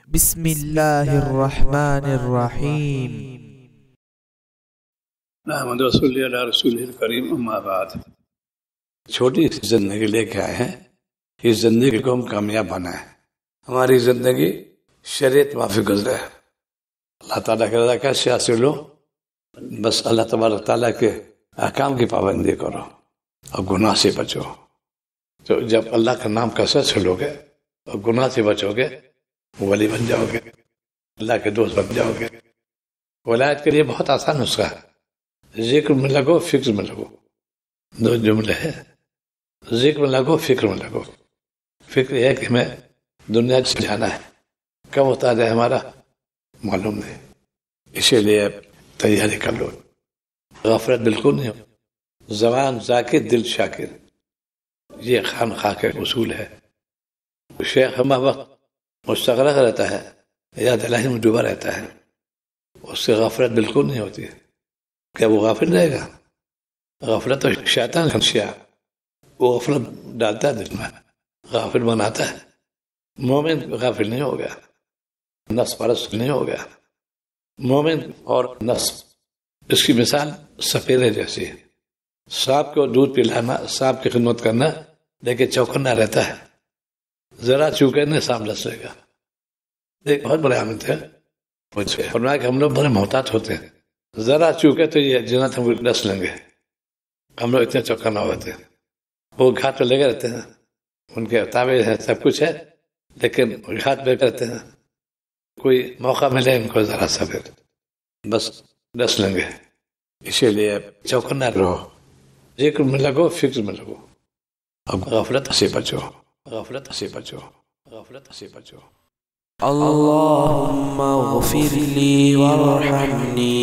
بسم اللہ الرحمن الرحیم۔ محمد رسول اللہ رسول الکریم، اما بعد۔ چھوٹی سی زندگی لے کے آئے ہیں، اس زندگی کو ہم کامیاب بنائیں، ہماری زندگی شریعت معافی گزرے، اللہ تعالیٰ کے رضا کیسے حاصل ہو، بس اللہ تبارک تعالیٰ کے احکام کی پابندی کرو اور گناہ سے بچو۔ تو جب اللہ کا نام کیسے چلو گے اور گناہ سے بچو گے، ولی بن جاؤ گے، اللہ کے دوست بن جاؤ گے۔ ولایت کے لیے بہت آسان نسخہ ہے، ذکر میں لگو، فکر میں لگو، دو جملے ہیں، ذکر میں لگو، فکر میں لگو۔ فکر یہ ہے کہ ہمیں دنیا سے جانا ہے، کب ہوتا جائے ہمارا معلوم نہیں، اسی لیے تیاری کر لو، غفلت بالکل نہیں ہو، زبان ذاکر دل شاکر، یہ خانقاہ کے اصول ہے۔ شیخ ہمہ وقت مستغرق رہتا ہے، یاد الہی میں ڈوبا رہتا ہے، اس سے غفلت بالکل نہیں ہوتی ہے۔ کیا وہ غافل رہے گا؟ غفلت تو شیطان خنشیا، وہ غفلت ڈالتا ہے دل میں، غافل بناتا ہے۔ مومن غافل نہیں ہو گیا، نفس پرست نہیں ہو گیا۔ مومن اور نفس، اس کی مثال سپیرے جیسی ہے، سانپ کو دودھ پلانا، سانپ کی خدمت کرنا، لیکن چوکنا رہتا ہے، ذرا چوکے نہیں سانپ ڈس لے گا۔ ایک بہت بڑے عامل تھے، فرمایا کہ ہم لوگ بڑے محتاط ہوتے ہیں، ذرا چوکے تو یہ جنات ہم ڈس لیں گے، ہم لوگ اتنے چوکنا ہوتے ہیں۔ وہ گھاٹ پہ لگے رہتے ہیں، ان کے تابع ہے، سب کچھ ہے، لیکن گھاٹ پہ رہتے ہیں، کوئی موقع ملے ان کو ذرا سا پھر بس ڈس لیں گے۔ اسی لیے چوکنا رہو، ذکر میں لگو، فکر میں لگو، اب غفلت سے بچو، غفلت سے بچو، غفلت سے بچو۔ اللہم اغفر لی وارحمنی